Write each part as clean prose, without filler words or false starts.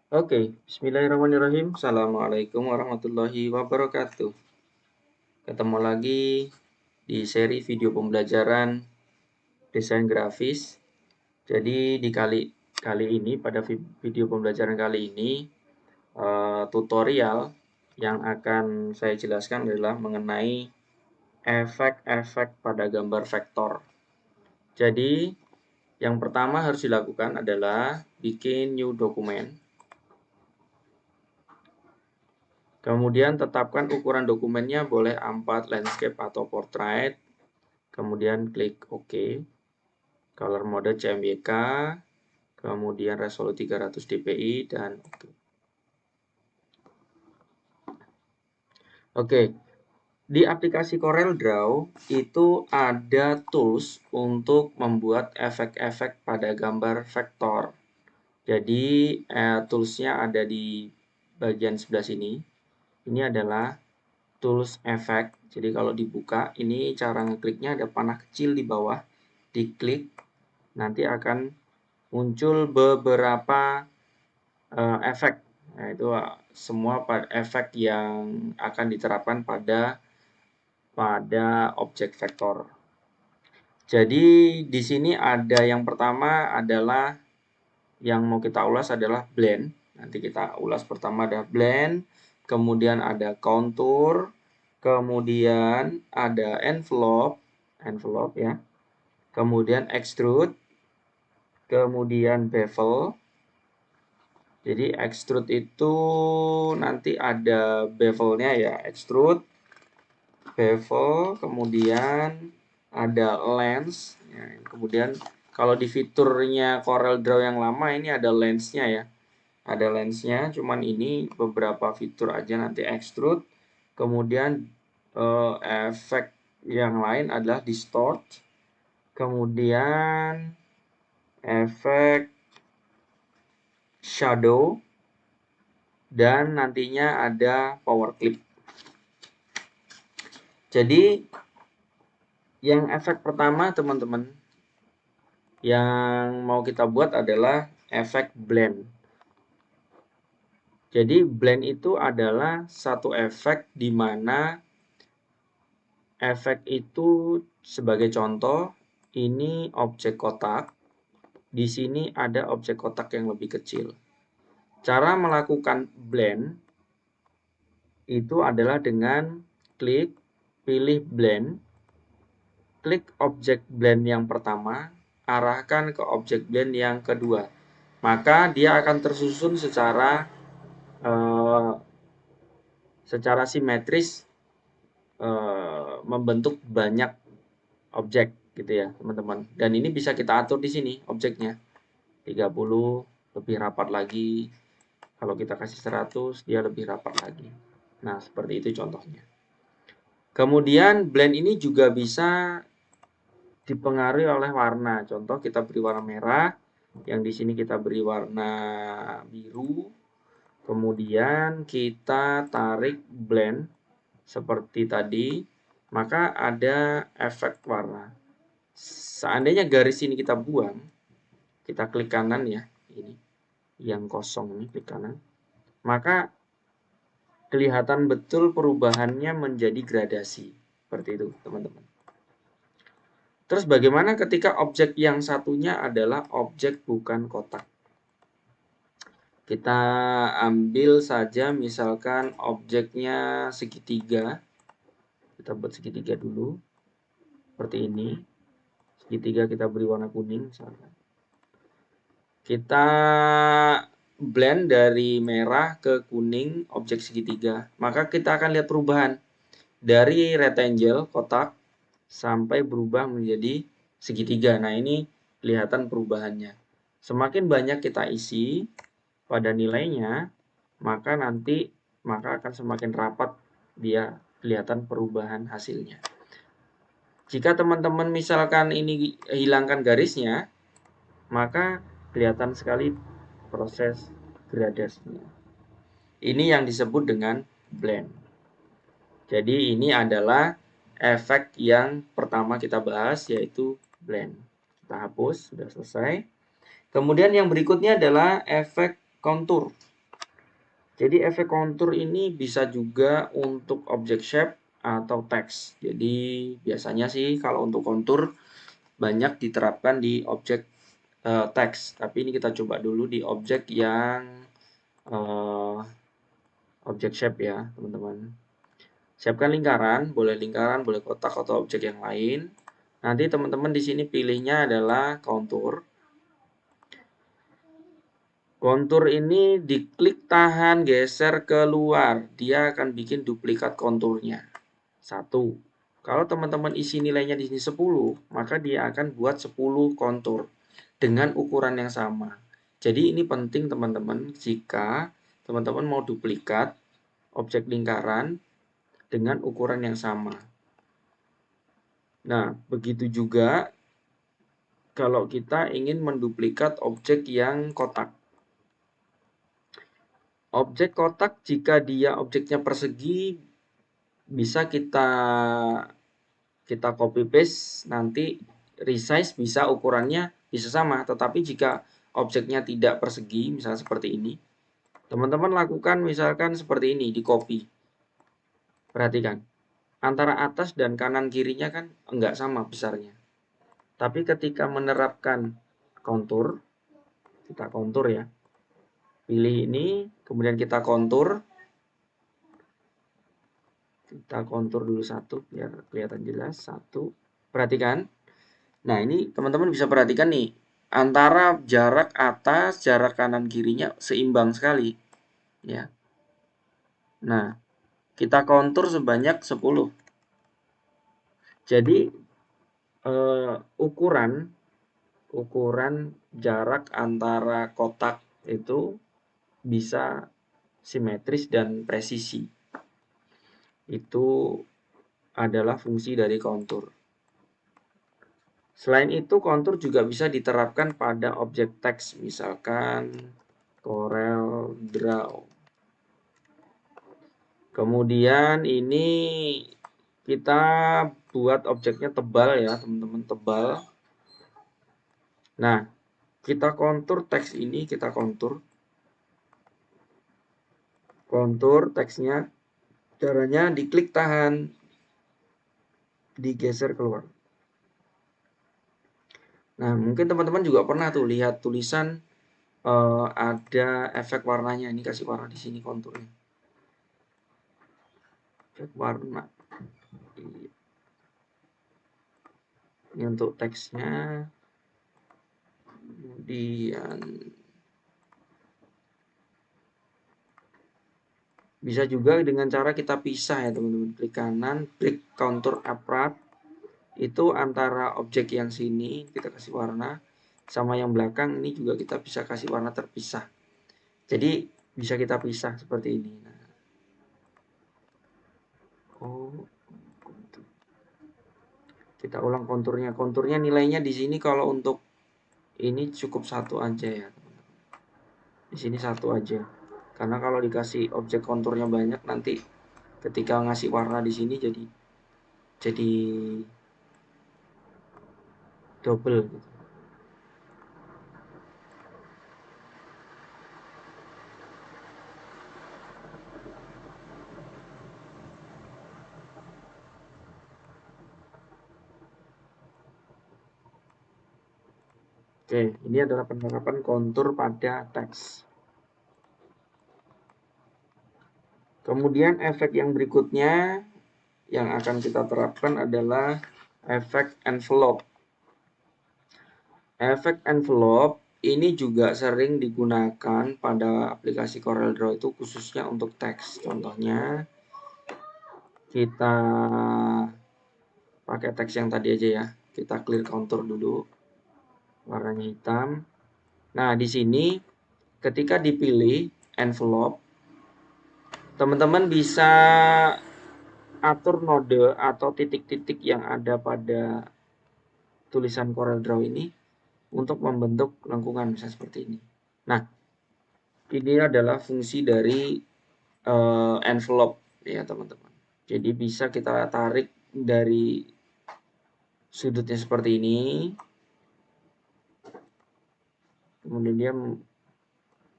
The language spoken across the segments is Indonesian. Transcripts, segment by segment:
Oke, bismillahirrahmanirrahim. Assalamualaikum warahmatullahi wabarakatuh. Ketemu lagi di seri video pembelajaran desain grafis. Jadi di kali ini, pada video pembelajaran kali ini, tutorial yang akan saya jelaskan adalah mengenai efek-efek pada gambar vektor. Jadi, yang pertama harus dilakukan adalah bikin new document. Kemudian tetapkan ukuran dokumennya boleh A4, landscape, atau portrait. Kemudian klik OK. Color mode CMYK. Kemudian resolusi 300 dpi dan OK. Oke, di aplikasi CorelDRAW itu ada tools untuk membuat efek-efek pada gambar vektor. Jadi toolsnya ada di bagian sebelah sini. Ini adalah tools effect. Jadi kalau dibuka, ini cara ngekliknya ada panah kecil di bawah. Diklik, nanti akan muncul beberapa efek. Nah, itu semua efek yang akan diterapkan pada objek vektor. Jadi di sini ada yang pertama adalah yang mau kita ulas adalah blend. Nanti kita ulas pertama ada blend, kemudian ada contour, kemudian ada envelope ya. Kemudian extrude, kemudian bevel. Jadi extrude itu nanti ada bevelnya ya, extrude, bevel, kemudian ada lens. Ya, kemudian kalau di fiturnya CorelDRAW yang lama ini ada lensnya ya. Ada lensnya, cuman ini beberapa fitur aja nanti extrude. Kemudian efek yang lain adalah distort. Kemudian efek shadow. Dan nantinya ada power clip. Jadi yang efek pertama teman-teman yang mau kita buat adalah efek blend. Jadi blend itu adalah satu efek di mana efek itu sebagai contoh ini objek kotak. Di sini ada objek kotak yang lebih kecil. Cara melakukan blend itu adalah dengan klik, pilih blend, klik objek blend yang pertama, arahkan ke objek blend yang kedua. Maka dia akan tersusun secara simetris membentuk banyak objek gitu ya, teman-teman. Dan ini bisa kita atur di sini objeknya. 30 lebih rapat lagi. Kalau kita kasih 100, dia lebih rapat lagi. Nah, seperti itu contohnya. Kemudian blend ini juga bisa dipengaruhi oleh warna. Contoh kita beri warna merah, yang di sini kita beri warna biru. Kemudian kita tarik blend seperti tadi, maka ada efek warna. Seandainya garis ini kita buang, kita klik kanan ya, ini yang kosong ini klik kanan, maka kelihatan betul perubahannya menjadi gradasi. Seperti itu, teman-teman. Terus bagaimana ketika objek yang satunya adalah objek bukan kotak? Kita ambil saja misalkan objeknya segitiga. Kita buat segitiga dulu. Seperti ini. Segitiga kita beri warna kuning misalkan. Kita blend dari merah ke kuning objek segitiga. Maka kita akan lihat perubahan. Dari rectangle, kotak, sampai berubah menjadi segitiga. Nah, ini kelihatan perubahannya. Semakin banyak kita isi pada nilainya, maka akan semakin rapat dia kelihatan perubahan hasilnya. Jika teman-teman misalkan ini hilangkan garisnya, maka kelihatan sekali proses gradasinya. Ini yang disebut dengan blend. Jadi ini adalah efek yang pertama kita bahas, yaitu blend. Kita hapus, sudah selesai. Kemudian yang berikutnya adalah efek contour. Jadi efek kontur ini bisa juga untuk object shape atau teks. Jadi biasanya sih kalau untuk kontur banyak diterapkan di objek teks. Tapi ini kita coba dulu di objek yang object shape ya, teman-teman. Siapkan lingkaran, boleh kotak atau objek yang lain. Nanti teman-teman di sini pilihnya adalah kontur. Kontur ini diklik tahan geser keluar, dia akan bikin duplikat konturnya. 1. Kalau teman-teman isi nilainya di sini 10, maka dia akan buat 10 kontur dengan ukuran yang sama. Jadi ini penting teman-teman jika teman-teman mau duplikat objek lingkaran dengan ukuran yang sama. Nah, begitu juga kalau kita ingin menduplikat objek yang kotak. Objek kotak jika dia objeknya persegi bisa kita copy paste, nanti resize bisa ukurannya bisa sama, tetapi jika objeknya tidak persegi, misalnya seperti ini, teman-teman lakukan misalkan seperti ini, di copy. Perhatikan, antara atas dan kanan kirinya kan enggak sama besarnya. Tapi ketika menerapkan kontur, kita kontur ya, pilih ini, kemudian kita kontur dulu satu biar kelihatan jelas. Satu, perhatikan. Nah ini teman-teman bisa perhatikan nih, antara jarak atas, jarak kanan kirinya seimbang sekali ya. Nah kita kontur sebanyak 10. Jadi ukuran jarak antara kotak itu bisa simetris dan presisi. Itu adalah fungsi dari kontur. Selain itu, kontur juga bisa diterapkan pada objek teks, misalkan Corel Draw. Kemudian ini kita buat objeknya tebal ya, teman-teman, tebal. Nah, kita kontur teks ini, kita kontur teksnya, caranya diklik tahan, digeser keluar. Nah, mungkin teman-teman juga pernah tuh lihat tulisan ada efek warnanya. Ini kasih warna di sini konturnya. Efek warna. Ini untuk teksnya. Kemudian bisa juga dengan cara kita pisah ya teman-teman. Klik kanan, klik contour apart. Itu antara objek yang sini kita kasih warna, sama yang belakang ini juga kita bisa kasih warna terpisah. Jadi bisa kita pisah seperti ini. Nah. Kita ulang konturnya. Konturnya nilainya di sini kalau untuk ini cukup 1 aja ya. Di sini 1 aja. Karena kalau dikasih objek konturnya banyak nanti ketika ngasih warna di sini jadi double gitu. Oke, ini adalah penerapan kontur pada teks. Kemudian efek yang berikutnya yang akan kita terapkan adalah efek envelope. Efek envelope ini juga sering digunakan pada aplikasi CorelDRAW itu khususnya untuk teks. Contohnya kita pakai teks yang tadi aja ya. Kita clear contour dulu. Warnanya hitam. Nah, di sini ketika dipilih envelope, teman-teman bisa atur node atau titik-titik yang ada pada tulisan CorelDRAW ini untuk membentuk lengkungan misalnya seperti ini. Nah, ini adalah fungsi dari envelope ya teman-teman. Jadi bisa kita tarik dari sudutnya seperti ini, kemudian dia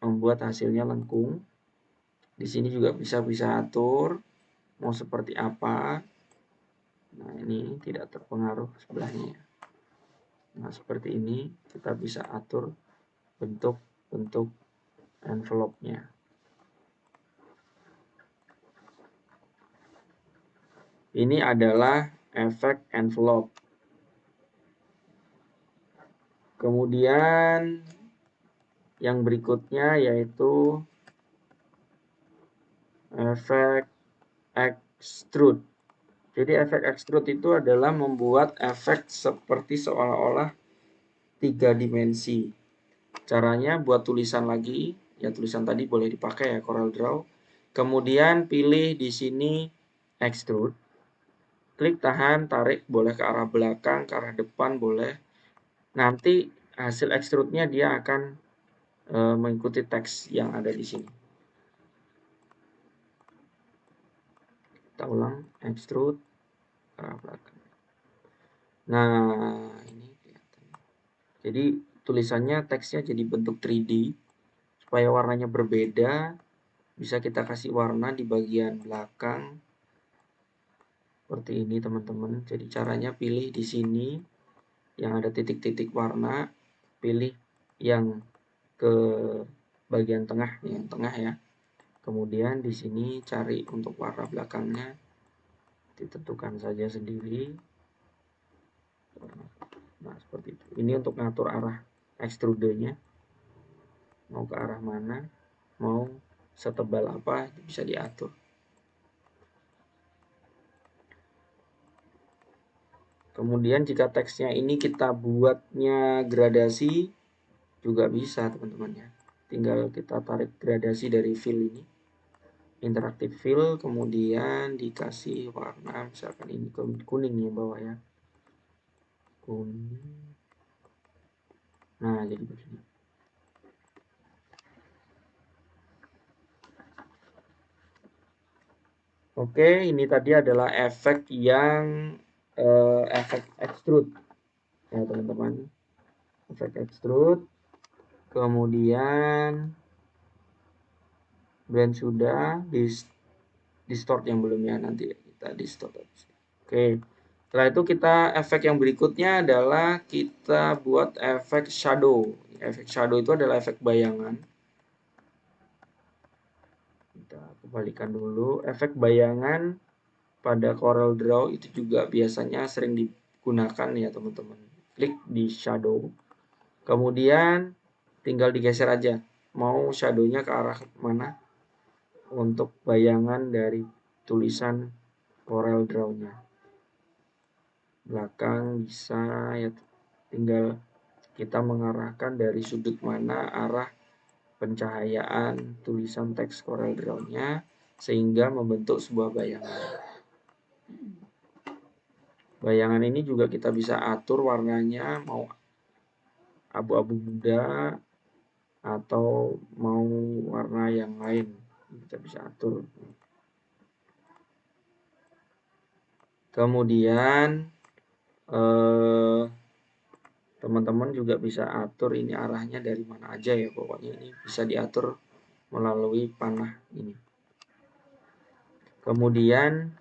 membuat hasilnya lengkung. Di sini juga bisa atur mau seperti apa. Nah, ini tidak terpengaruh sebelahnya. Nah, seperti ini kita bisa atur bentuk envelope-nya. Ini adalah efek envelope. Kemudian yang berikutnya yaitu efek extrude. Jadi efek extrude itu adalah membuat efek seperti seolah-olah 3 dimensi. Caranya buat tulisan lagi, ya tulisan tadi boleh dipakai ya CorelDRAW. Kemudian pilih di sini extrude. Klik tahan, tarik, boleh ke arah belakang, ke arah depan boleh. Nanti hasil extrude-nya dia akan mengikuti teks yang ada di sini. Kita ulang, extrude ke arah belakang. Nah, ini kelihatan. Jadi tulisannya, teksnya jadi bentuk 3D. Supaya warnanya berbeda, bisa kita kasih warna di bagian belakang. Seperti ini teman-teman. Jadi caranya pilih di sini yang ada titik-titik warna, pilih yang ke bagian tengah, yang tengah ya. Kemudian di sini cari untuk warna belakangnya, ditentukan saja sendiri. Nah, seperti itu. Ini untuk ngatur arah extrude-nya. Mau ke arah mana, mau setebal apa, bisa diatur. Kemudian jika teksnya ini kita buatnya gradasi, juga bisa teman-teman ya. Tinggal kita tarik gradasi dari fill ini. Interactive fill, kemudian dikasih warna, misalkan ini kuning ya bawah ya. Kuning. Nah, jadi begini. Oke, ini tadi adalah efek yang efek extrude ya teman-teman. Efek extrude. Kemudian blend sudah, distort yang belum ya, nanti kita distort. Oke. Setelah itu kita efek yang berikutnya adalah kita buat efek shadow. Efek shadow itu adalah efek bayangan. Kita kembalikan dulu. Efek bayangan pada CorelDRAW itu juga biasanya sering digunakan ya teman-teman. Klik di shadow. Kemudian tinggal digeser aja. Mau shadownya ke arah mana untuk bayangan dari tulisan CorelDRAW-nya. Belakang bisa ya, tinggal kita mengarahkan dari sudut mana arah pencahayaan tulisan teks CorelDRAW-nya sehingga membentuk sebuah bayangan. Bayangan ini juga kita bisa atur warnanya, mau abu-abu muda atau mau warna yang lain, kita bisa atur. Kemudian teman-teman juga bisa atur ini arahnya dari mana aja ya, pokoknya ini bisa diatur melalui panah ini. Kemudian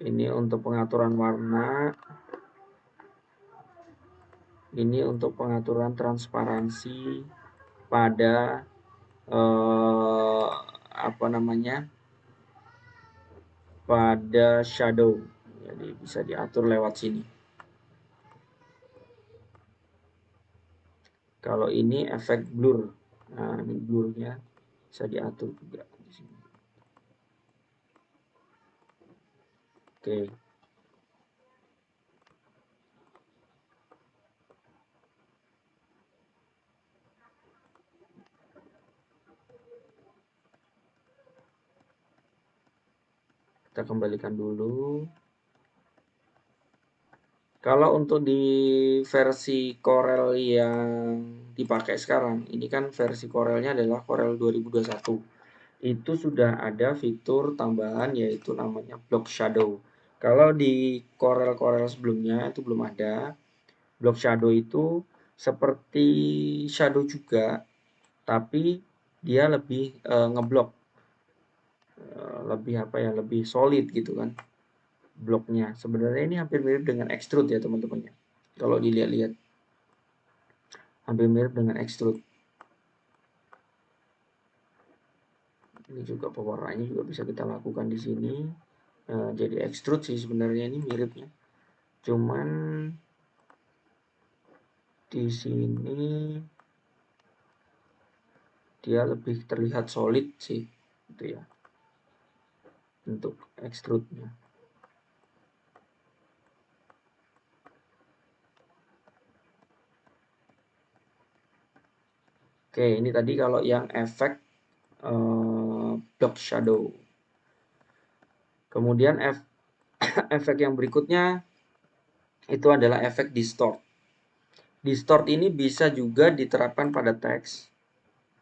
ini untuk pengaturan warna, ini untuk pengaturan transparansi pada pada shadow. Jadi bisa diatur lewat sini. Kalau ini efek blur, nah ini blurnya bisa diatur juga di sini. Oke. Kita kembalikan dulu. Kalau untuk di versi Corel yang dipakai sekarang, ini kan versi Corelnya adalah Corel 2021. Itu sudah ada fitur tambahan yaitu namanya block shadow. Kalau di Corel sebelumnya itu belum ada. Block shadow itu seperti shadow juga, tapi dia lebih ngeblok, lebih apa ya, lebih solid gitu kan bloknya. Sebenarnya ini hampir mirip dengan extrude ya teman-teman ya. Kalau dilihat-lihat hampir mirip dengan extrude. Ini juga pewarnaannya juga bisa kita lakukan di sini. Jadi extrude sih sebenarnya ini miripnya. Cuman di sini dia lebih terlihat solid sih, gitu ya, untuk extrude-nya. Oke, ini tadi kalau yang efek block shadow. Kemudian efek yang berikutnya itu adalah efek distort. Distort ini bisa juga diterapkan pada teks,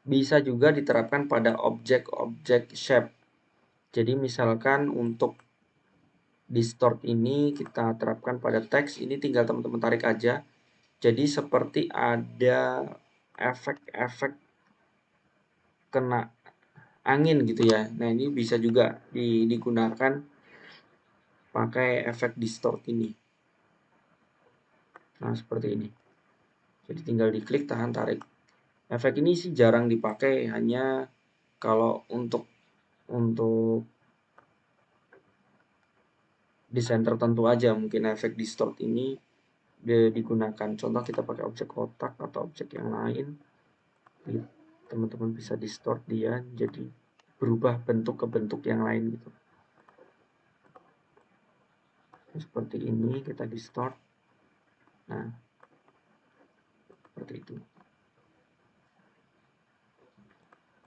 bisa juga diterapkan pada objek-objek shape. Jadi misalkan untuk distort ini kita terapkan pada teks, ini tinggal teman-teman tarik aja. Jadi seperti ada efek-efek kena angin gitu ya. Nah, ini bisa juga digunakan pakai efek distort ini. Nah, seperti ini. Jadi tinggal diklik, tahan, tarik. Efek ini sih jarang dipakai, hanya kalau untuk desain tertentu aja mungkin efek distort ini digunakan. Contoh kita pakai objek kotak atau objek yang lain, teman-teman bisa distort dia jadi berubah bentuk ke bentuk yang lain gitu. Seperti ini kita distort. Nah, seperti itu.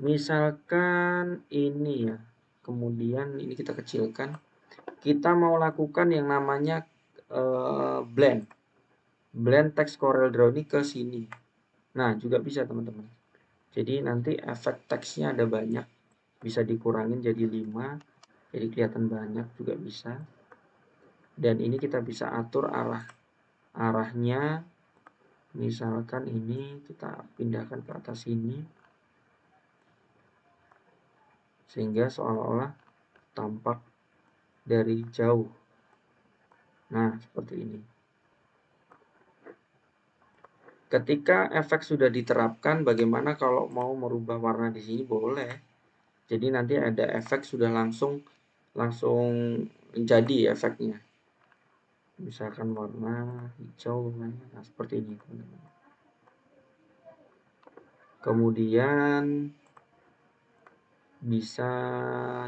Misalkan ini ya, kemudian ini kita kecilkan. Kita mau lakukan yang namanya blend text Corel Draw ini ke sini. Nah, juga bisa teman-teman. Jadi nanti efek teksnya ada banyak, bisa dikurangin jadi 5, jadi kelihatan banyak juga bisa. Dan ini kita bisa atur arahnya. Misalkan ini kita pindahkan ke atas sini, sehingga seolah-olah tampak dari jauh. Nah, seperti ini. Ketika efek sudah diterapkan, bagaimana kalau mau merubah warna di sini? Boleh. Jadi nanti ada efek sudah langsung jadi efeknya. Misalkan warna hijau, nah seperti ini. Kemudian bisa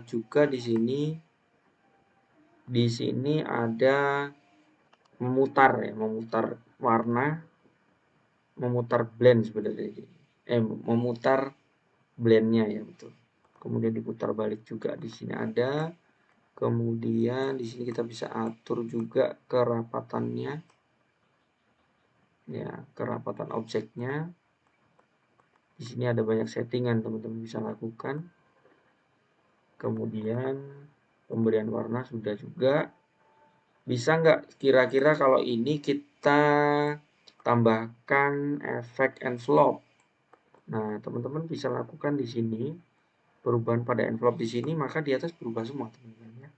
juga di sini ada memutar ya, memutar warna, memutar blend sebenarnya. Memutar blendnya ya, betul. Kemudian diputar balik juga di sini ada. Kemudian di sini kita bisa atur juga kerapatannya. Ya, kerapatan objeknya. Di sini ada banyak settingan teman-teman bisa lakukan. Kemudian pemberian warna sudah juga. Bisa nggak kira-kira kalau ini kita tambahkan efek envelope? Nah, teman-teman bisa lakukan di sini perubahan pada envelope di sini, maka di atas berubah semua teman-teman ya.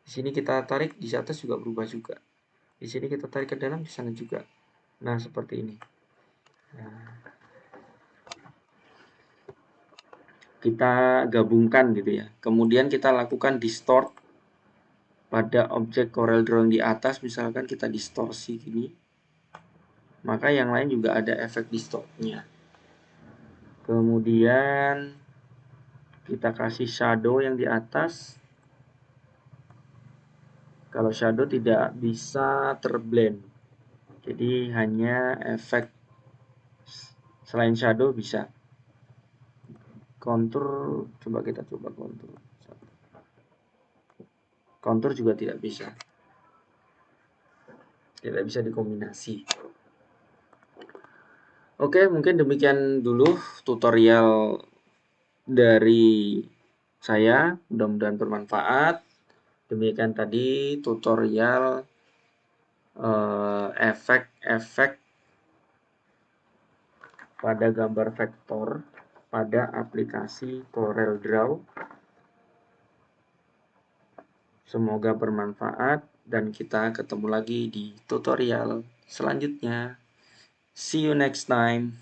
Di sini kita tarik, di atas juga berubah juga. Di sini kita tarik ke dalam, di sana juga. Nah, seperti ini. Nah, kita gabungkan gitu ya. Kemudian kita lakukan distort pada objek Corel Draw di atas, misalkan kita distorsi gini, maka yang lain juga ada efek distortnya. Kemudian kita kasih shadow yang di atas. Kalau shadow tidak bisa terblend, jadi hanya efek. Selain shadow bisa kontur, coba kita coba kontur. Kontur juga tidak bisa dikombinasi. Oke, mungkin demikian dulu tutorial dari saya, mudah-mudahan bermanfaat. Demikian tadi tutorial efek-efek pada gambar vektor pada aplikasi CorelDRAW. Semoga bermanfaat dan kita ketemu lagi di tutorial selanjutnya. See you next time.